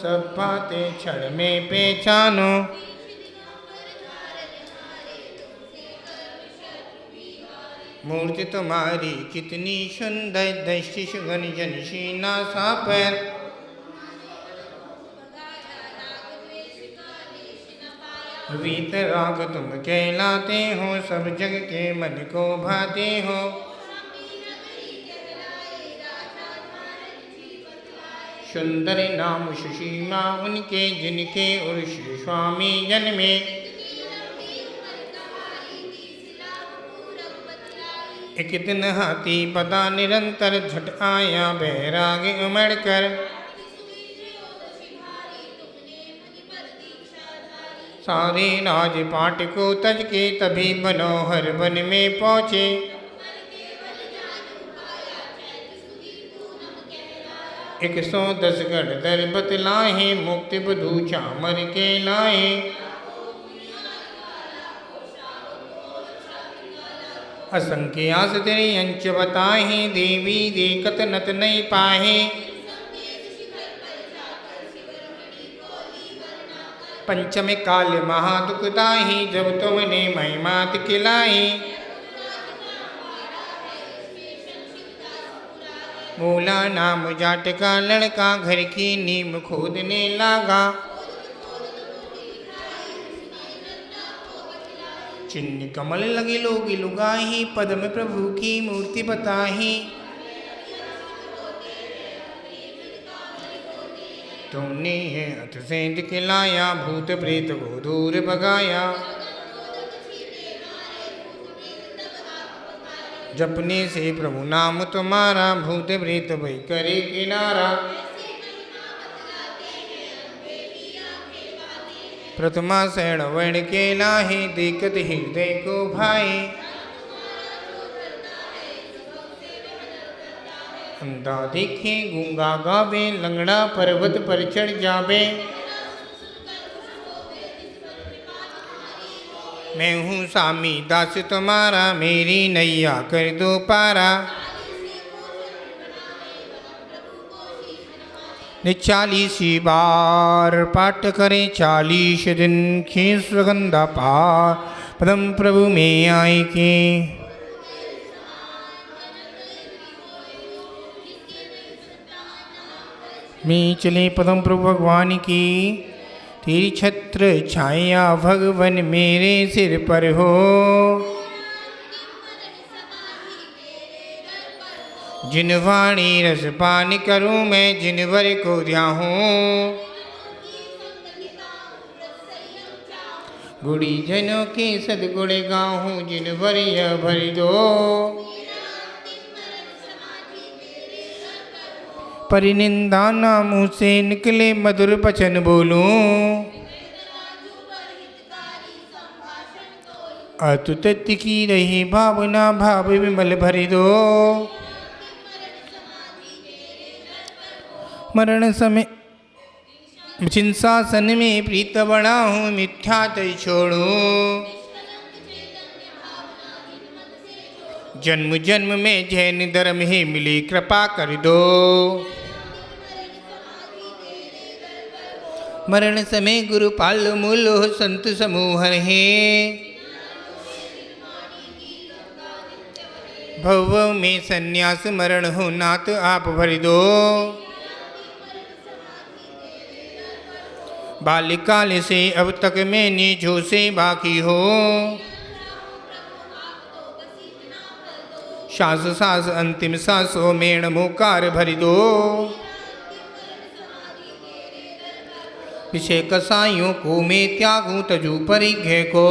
सब बातें क्षण में पहचानो। मूर्ति तुम्हारी कितनी सुंदर, दृष्टि सुगन जनशी नासा पर। वीतराग तुम कहलाते हो, सब जग के मन को भाते हो। सुंदर नाम सुशीमा उनके, जिनके उर्ष स्वामी जन्मे। एक दिन हाथी पदा निरंतर, झट आया बैराग उमड़ कर। सारे राजपाट को तज के, तभी मनोहर वन में पहुँचे। एक 110 गढ़ दर बतलाहे, मुक्ति बधू चामर के लाए। असंख्य आस तेरे अंच बताहे, देवी देखत नत नहीं पाहे। पंचम काल महादुखदाही, जब तुमने महिमात खिलाई। बोला नाम जाट का लड़का, घर की नीम खोदने लगा। चिन्ह कमल लगे लोग लुगाही, पद में प्रभु की मूर्ति बताही। तुमने है अथ से दिखलाया, भूत प्रेत को दूर भगाया। जपने से प्रभु नाम तुम्हारा, भूत प्रेत भय करे किनारा। प्रथमा शरण वर्ण के लाहे, देखत हृदय को भाए। अंधा देखे गूंगा गावे, लंगड़ा पर्वत पर चढ़ जावे। मैं हूँ स्वामी दास तुम्हारा, मेरी नैया कर दो पारा। 40 बार पाठ करें, 40 दिन की सुगंधा पार, पदम प्रभु में आए के। मैं चले पदम प्रभु भगवान की, तेरी छत्र छाया भगवन मेरे सिर पर हो। जिन वाणी रस पान करूं मैं, जिन वर को ध्याहूं। गुड़ी जनों के सदगुण गाहूं, जिन वर यह भर दो। परिनिंदा ना मुँह से निकले, मधुर वचन बोलूं। अतुत की रही भावना, भाव विमल भर दो। मरण समय सिंहासन में प्रीत बना हूँ, मिथ्या तय छोड़ूं। जन्म जन्म में जैन धर्म ही मिली, कृपा कर दो। मरण समय गुरु पाल मूल हो, संत समूह है। भव में संन्यास मरण हो, नाथ आप भर दो। बाल्यकाल से अब तक मैंने जो से बाकी हो। श्वास सांस अंतिम सांसों में मुकार भर दो। विषय कसाइयों को मैं त्यागूं, तजू परिघ्य को।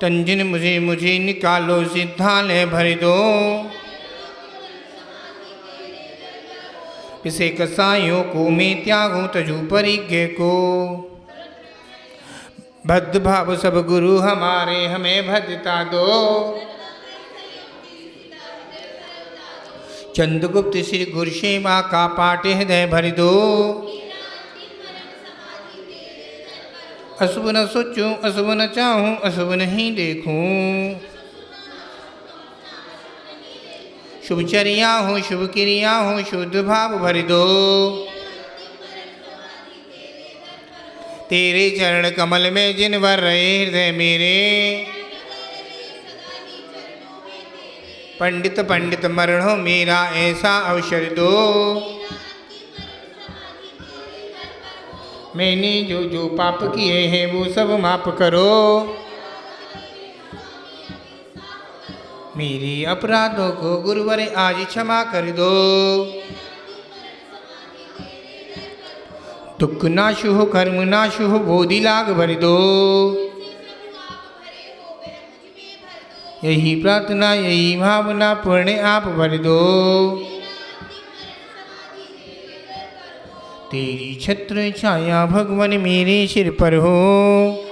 तंजिन मुझे निकालो, सिद्धालय भर दो। विषय कसाइयों को मैं त्यागूं, तजू परिज्ञ को। भद्र भाव सब गुरु हमारे, हमें भद्रता दो। चंद्रगुप्त श्री गुरु सेवा का पाठ हृदय भर दो। अशुभ न सोचूं, अशुभ न चाहूं, अशुभ नहीं देखूं। शुभचर्या हो शुभ क्रिया हो शुद्ध भाव भर दो। तेरे चरण कमल में जिन भर रहे हृदय मेरे, पंडित पंडित मरण हो मेरा ऐसा अवसर दो। मैंने जो जो पाप किए हैं वो सब माफ करो। मेरे अपराधों को गुरुवर आज क्षमा कर दो। दुख नाशु हो कर्म नाशु हो बोधि लाग भर दो। यही प्रार्थना यही भावना पूर्ण आप भर दो। तेरी छत्र छाया भगवान मेरे सिर पर हो।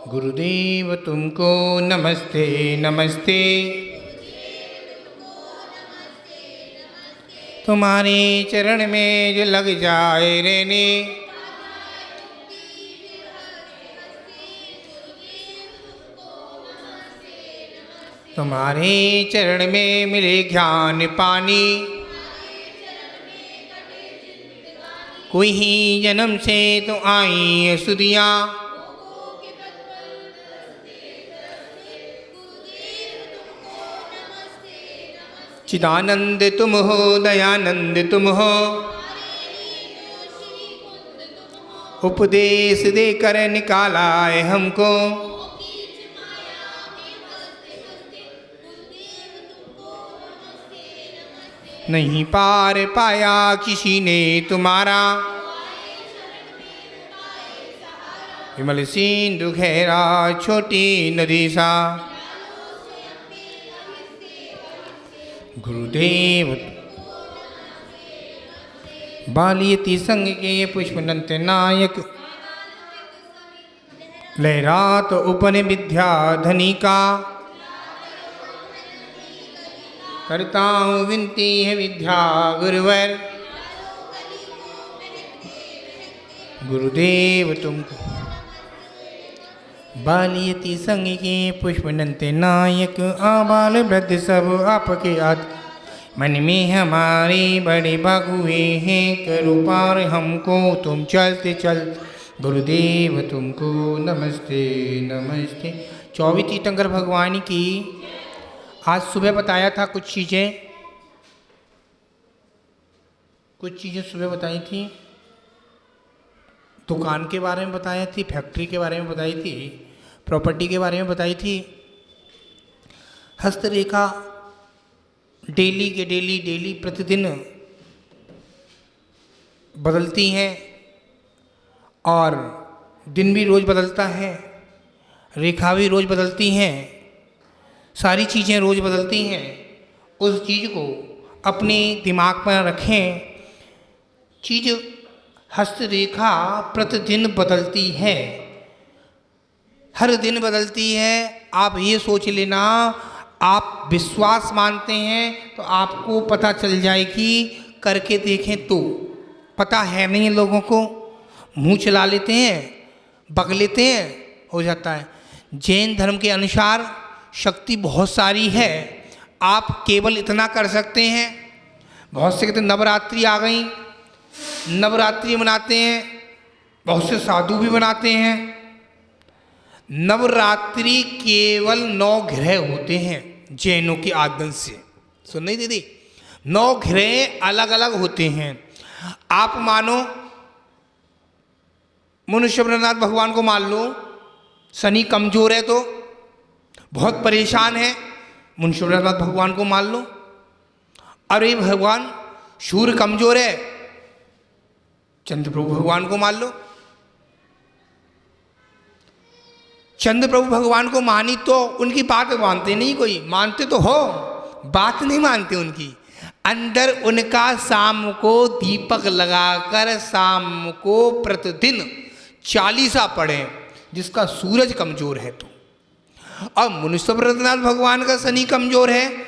गुरुदेव तुमको नमस्ते नमस्ते। तुम्हारे चरण में जो लग जाए रहने, तुम्हारे चरण में मिले ज्ञान पानी। कोई ही जन्म से तो आई सुदियाँ, चिदानंद तुम हो दयानंद तुम हो। उपदेश देकर निकाला है हमको, नहीं पार पाया किसी ने तुम्हारा। विमल सिंधु गहरा छोटी नदी सा। गुरुदेव बालियति संग के पुष्पनंत नायक, लहरात उपन विद्या धनी का। करता हूँ विनती है विद्या गुरुवर। गुरुदेव तुमको बालियति संग के पुष्पनंत नायक, आबाल वृद्ध सब आपके आद। मन में हमारे बड़े बाग हुए हैं, करो पार हमको तुम चलते चल। गुरुदेव तुमको नमस्ते नमस्ते। 24 तीर्थंकर भगवान की आज सुबह बताया था कुछ चीज़ें सुबह बताई थी। दुकान के बारे में बताई थी, फैक्ट्री के बारे में बताई थी, प्रॉपर्टी के बारे में बताई थी। हस्तरेखा डेली प्रतिदिन बदलती हैं और दिन भी रोज़ बदलता है, रेखा भी रोज़ बदलती हैं, सारी चीज़ें रोज़ बदलती हैं। उस चीज़ को अपने दिमाग पर रखें। चीज़ हस्तरेखा प्रतिदिन बदलती है, हर दिन बदलती है। आप ये सोच लेना, आप विश्वास मानते हैं तो आपको पता चल जाएगी, करके देखें तो। पता है नहीं लोगों को, मुंह चला लेते हैं, बक लेते हैं, हो जाता है। जैन धर्म के अनुसार शक्ति बहुत सारी है, आप केवल इतना कर सकते हैं। बहुत से कहते नवरात्रि आ गई, नवरात्रि मनाते हैं, बहुत से साधु भी मनाते हैं। नवरात्रि केवल 9 ग्रह होते हैं जैनों के आगमन से। सुन नहीं दीदी, 9 ग्रह अलग अलग होते हैं। आप मानो मनुष्य ब्रह्मनाथ भगवान को मान लो, शनि कमजोर है तो बहुत परेशान है, मनुष्य ब्रह्मनाथ भगवान को मान लो। अरे भगवान सूर्य कमजोर है, चंद्र प्रभु भगवान को मान लो। चंद्र प्रभु भगवान को मानी तो उनकी बात मानते नहीं, कोई मानते तो हो, बात नहीं मानते उनकी। अंदर उनका शाम को दीपक लगाकर शाम को प्रतिदिन 40 पढ़ें, जिसका सूरज कमजोर है तो। और मनुष्य ब्रह्मनाथ भगवान का शनि कमजोर है,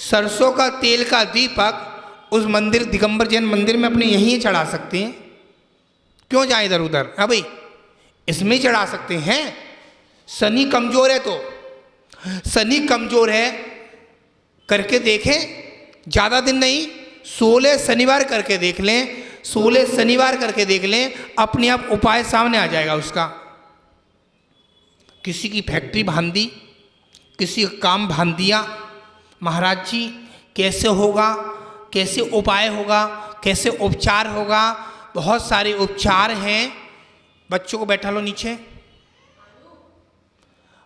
सरसों का तेल का दीपक उस मंदिर दिगंबर जैन मंदिर में अपने यहीं चढ़ा सकते हैं। क्यों जाए इधर उधर? हाँ भाई, इसमें चढ़ा सकते हैं। शनि कमजोर है तो शनि कमजोर है, करके देखें, ज़्यादा दिन नहीं, 16 शनिवार करके देख लें, 16 शनिवार करके देख लें, अपने आप उपाय सामने आ जाएगा उसका। किसी की फैक्ट्री बांध दी, किसी का काम बांध दिया, महाराज जी कैसे होगा, कैसे उपाय होगा, कैसे उपचार होगा, बहुत सारे उपचार हैं। बच्चों को बैठा लो नीचे,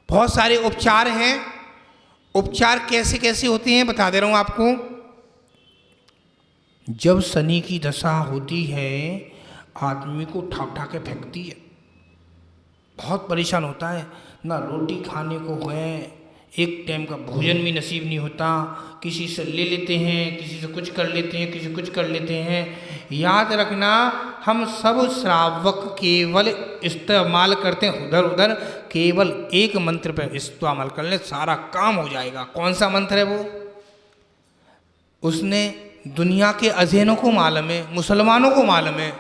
बहुत सारे उपचार हैं। उपचार कैसे कैसे होते हैं बता दे रहा हूँ आपको। जब शनि की दशा होती है, आदमी को उठा उठा के फेंकती है, बहुत परेशान होता है, ना रोटी खाने को है, एक टाइम का भोजन भी नसीब नहीं होता, किसी से ले लेते हैं, किसी से कुछ कर लेते हैं, किसी कुछ कर लेते हैं। याद रखना, हम सब श्रावक केवल इस्तेमाल करते हैं उधर उधर, केवल एक मंत्र पे इस्तेमाल कर ले, सारा काम हो जाएगा। कौन सा मंत्र है वो? उसने दुनिया के अजैनों को मालूम है, मुसलमानों को मालूम है।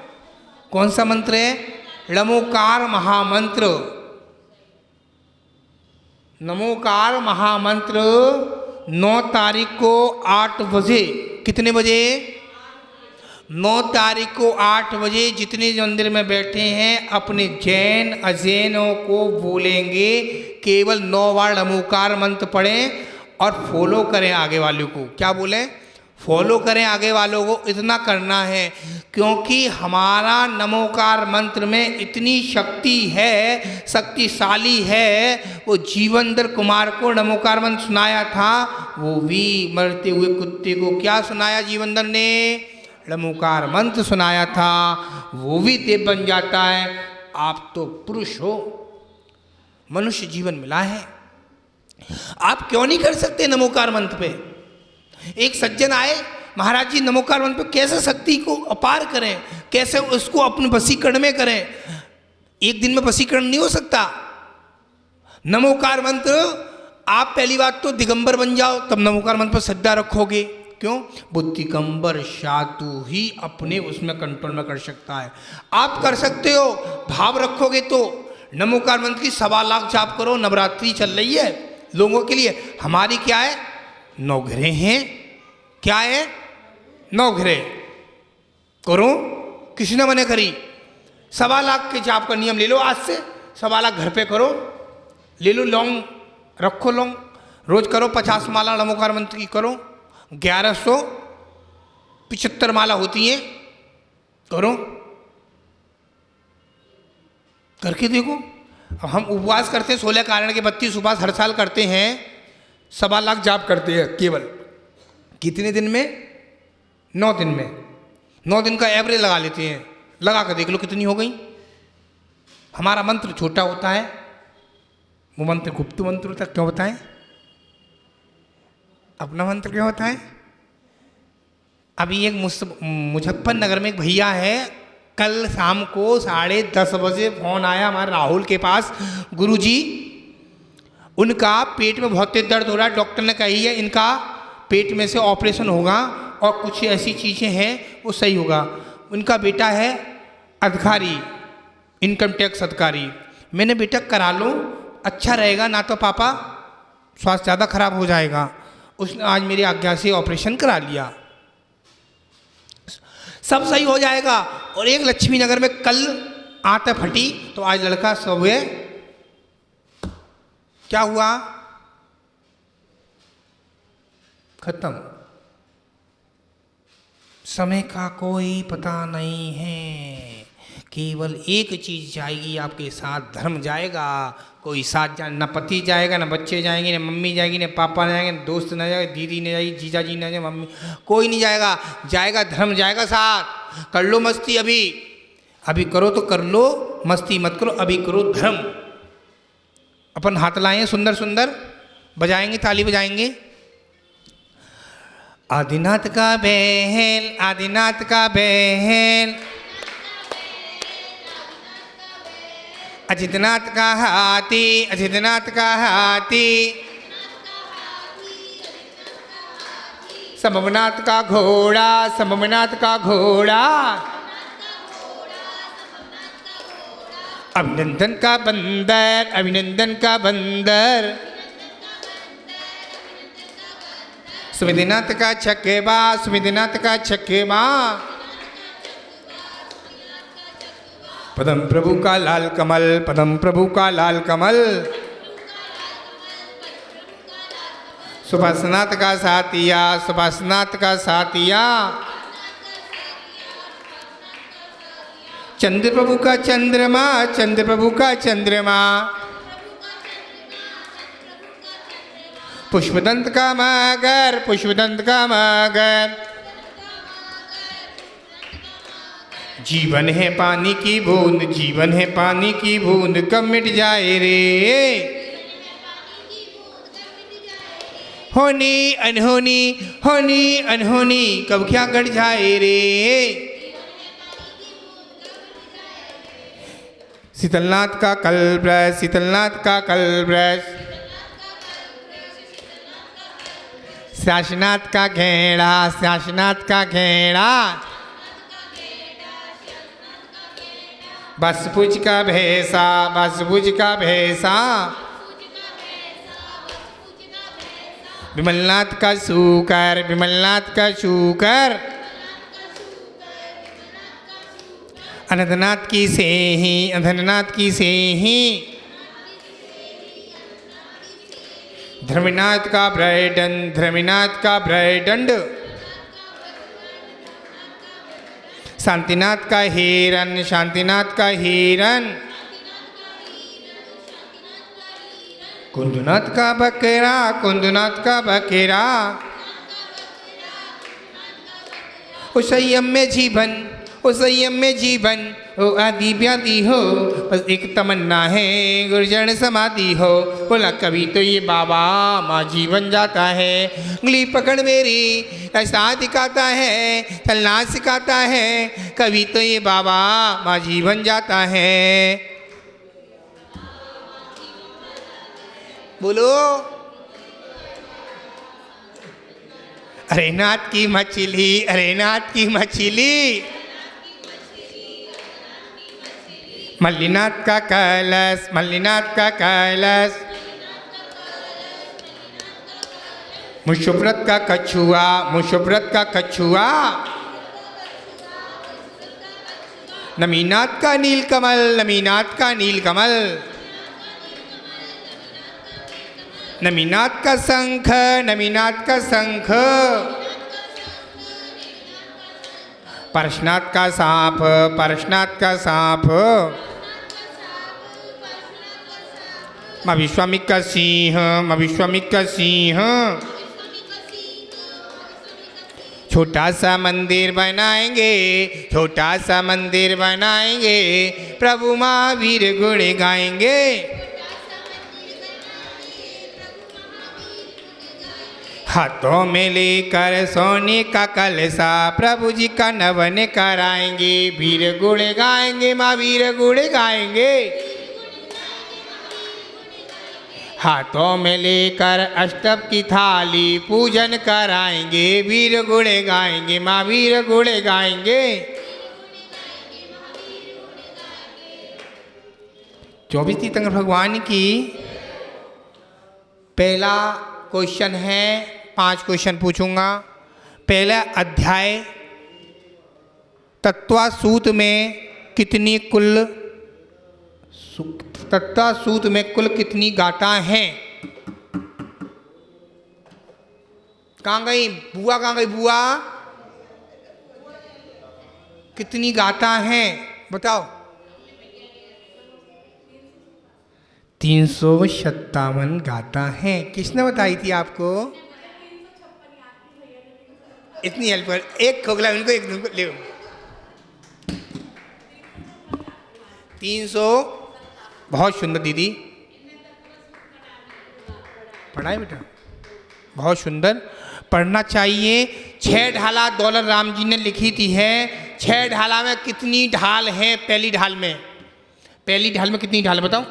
कौन सा मंत्र है? नमोकार महामंत्र। नमोकार महामंत्र 9 तारीख को 8 बजे, कितने बजे? 9 तारीख को 8 बजे जितने मंदिर में बैठे हैं अपने जैन अजैनों को बोलेंगे, केवल 9 बार नमोकार मंत्र पढ़ें और फॉलो करें आगे वालों को। क्या बोलें? फॉलो करें आगे वालों को, इतना करना है, क्योंकि हमारा नमोकार मंत्र में इतनी शक्ति है, शक्तिशाली है। वो जीवनधर कुमार को नमोकार मंत्र सुनाया था, वो भी मरते हुए कुत्ते को क्या सुनाया जीवनधर ने? नमोकार मंत्र सुनाया था, वो भी देव बन जाता है। आप तो पुरुष हो, मनुष्य जीवन मिला है, आप क्यों नहीं कर सकते नमोकार मंत्र पे? एक सज्जन आए, महाराज जी नमोकार मंत्र पे कैसे शक्ति को अपार करें, कैसे उसको अपने वशीकरण में करें? एक दिन में वशीकरण नहीं हो सकता। नमोकार मंत्र, आप पहली बात तो दिगंबर बन जाओ, तब नमोकार मंत्र पर श्रद्धा रखोगे। क्यों? वो दिगंबर साधु ही अपने उसमें कंट्रोल में कर सकता है। आप कर सकते हो, भाव रखोगे तो। नमोकार मंत्र की 1.25 लाख जाप करो, नवरात्रि चल रही है लोगों के लिए, हमारी क्या है? 9 घरे हैं। क्या है? 9 घरे करो, किसी ने मने करी। 1.25 लाख के जाप का नियम ले लो, आज से 1.25 लाख घर पे करो, ले लो लौंग, रखो लौंग, रोज करो 50 माला नमोकार मंत्र की करो, 1175 माला होती हैं, करो, करके देखो। अब हम उपवास करते हैं 16 कारण के 32 उपवास हर साल करते हैं, 1.25 लाख जाप करते हैं केवल। कितने दिन में? 9 दिन में। 9 दिन का एवरेज लगा लेते हैं, लगा कर देख लो कितनी हो गई। हमारा मंत्र छोटा होता है, वो मंत्र गुप्त मंत्र होता है। क्यों बताएं? अपना मंत्र क्यों होता है? अभी एक मुजफ्फरनगर में एक भैया है, कल शाम को 10:30 बजे फोन आया हमारे राहुल के पास, गुरुजी उनका पेट में बहुत तेज दर्द हो रहा है, डॉक्टर ने कही है इनका पेट में से ऑपरेशन होगा और कुछ ऐसी चीज़ें हैं वो सही होगा। उनका बेटा है अधिकारी, इनकम टैक्स अधिकारी। मैंने बेटा करा लो, अच्छा रहेगा, ना तो पापा स्वास्थ्य ज़्यादा खराब हो जाएगा। उसने आज मेरी आज्ञा से ऑपरेशन करा लिया, सब सही हो जाएगा। और एक लक्ष्मी नगर में कल आंतें फटी तो आज लड़का सब हुए। क्या हुआ? खत्म। समय का कोई पता नहीं है, केवल एक चीज जाएगी आपके साथ, धर्म जाएगा। कोई साथ जा, ना पति जाएगा, ना बच्चे जाएंगे, ना मम्मी जाएगी, ना पापा जाएंगे, ना दोस्त ना जाएगा, दीदी नहीं जाएगी, जीजा जी ना जाए, मम्मी, कोई नहीं जाएगा। जाएगा धर्म जाएगा साथ। कर लो मस्ती, अभी अभी करो तो कर लो, मस्ती मत करो, अभी करो धर्म। अपन हाथ लाएं सुंदर सुंदर, बजाएंगे, ताली बजाएंगे। आदिनाथ का बहन, आदिनाथ का बहन, अजितनाथ का हाथी, अजितनाथ का हाथी, संभवनाथ का घोड़ा, संभवनाथ का घोड़ा, अभिनंदन का बंदर, अभिनंदन का बंदर, सुमिदिनाथ का छक्केबा, सुमिदिनाथ का छक्केबा। पदम प्रभु का लाल कमल, पदम प्रभु का लाल कमल। सुभाषनाथ का साथिया, सुभाषनाथ का साथिया। चंद्र प्रभु का चंद्रमा, चंद्र प्रभु का चंद्रमा। पुष्पदंत का मगर, पुष्पदंत का मगर। जीवन है पानी की बूंद, जीवन है पानी की बूंद, कब मिट जाए रे। होनी अनहोनी, होनी अनहोनी, कब क्या घट जाए रे। शीतलनाथ का कलब्रश, शीतलनाथ का कलब्रश। शाशनाथ का घेड़ा, शाशनाथ का घेड़ा। बसभुज का भैसा, बसभुज का भैसा। विमलनाथ का शूकर, विमलनाथ का शूकर। अनंतनाथ की सेही, अनंतनाथ की सेही। धर्मीनाथ का ब्रैडन, धर्मीनाथ का ब्रैडंड। शांतिनाथ का हिरन, शांतिनाथ का हिरन। कुंदनाथ का बकरा, कुंदनाथ का बकरा। उस संयम में जीवन, उस संयम में जीवन हो, आदि व्याधि हो, बस एक तमन्ना है गुरजन समाधि हो। बोला कभी तो ये बाबा माँ जीवन जाता है। उंगली पकड़ मेरी रास्ता दिखाता है, चलना सिखाता है। कभी तो ये बाबा माँ जीवन जाता है। बोलो अरे नाथ की मछली, अरे नाथ की मछली। मल्लीनाथ का कलश, मल्लीनाथ का कलश। मुशुभ्रत का कछुआ, मुशुभ्रत का कछुआ। नमीनाथ का नीलकमल, नमीनाथ का नीलकमल। नमीनाथ का शंख, नमीनाथ का शंख। पार्श्वनाथ का सांप, पार्श्वनाथ का सांप। माँ विश्वामिक का सिंह, माँ विश्वामिक का सिंह। छोटा सा मंदिर बनाएंगे, छोटा सा मंदिर बनाएंगे, प्रभु महावीर गुण गाएंगे। हाथों में लेकर सोने का कलशा, प्रभु जी का नवन कराएंगे। वीर गुण गाएंगे, माँ वीर गुण गाएंगे। हाथों में लेकर अष्टभ की थाली, पूजन कराएंगे। वीर गुण गाएंगे, माँ वीर गुण गाएंगे। 24 तीर्थंकर भगवान की पहला क्वेश्चन है, 5 क्वेश्चन पूछूंगा। पहला अध्याय तत्वासूत में कितनी कुल, तत्वासूत में कुल कितनी गाथा हैं? कहाँ गई बुआ, कहाँ गई बुआ? कितनी गाथा हैं बताओ? 357 गाथा हैं। किसने बताई थी आपको? इतनी हेल्प कर, एक खोखला उनको, एक उनको ले। 300, बहुत सुंदर दीदी पढ़ाई बेटा, बहुत सुंदर पढ़ना चाहिए। 6 ढाला दौलत राम जी ने लिखी थी है। 6 ढाला में कितनी ढाल है? पहली ढाल में, पहली ढाल में कितनी ढाल बताओ?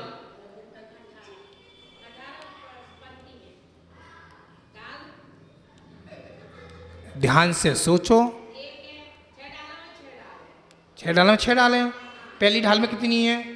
ध्यान से सोचो। 6 ढाल में 6 ढाल है। पहली ढाल में कितनी है?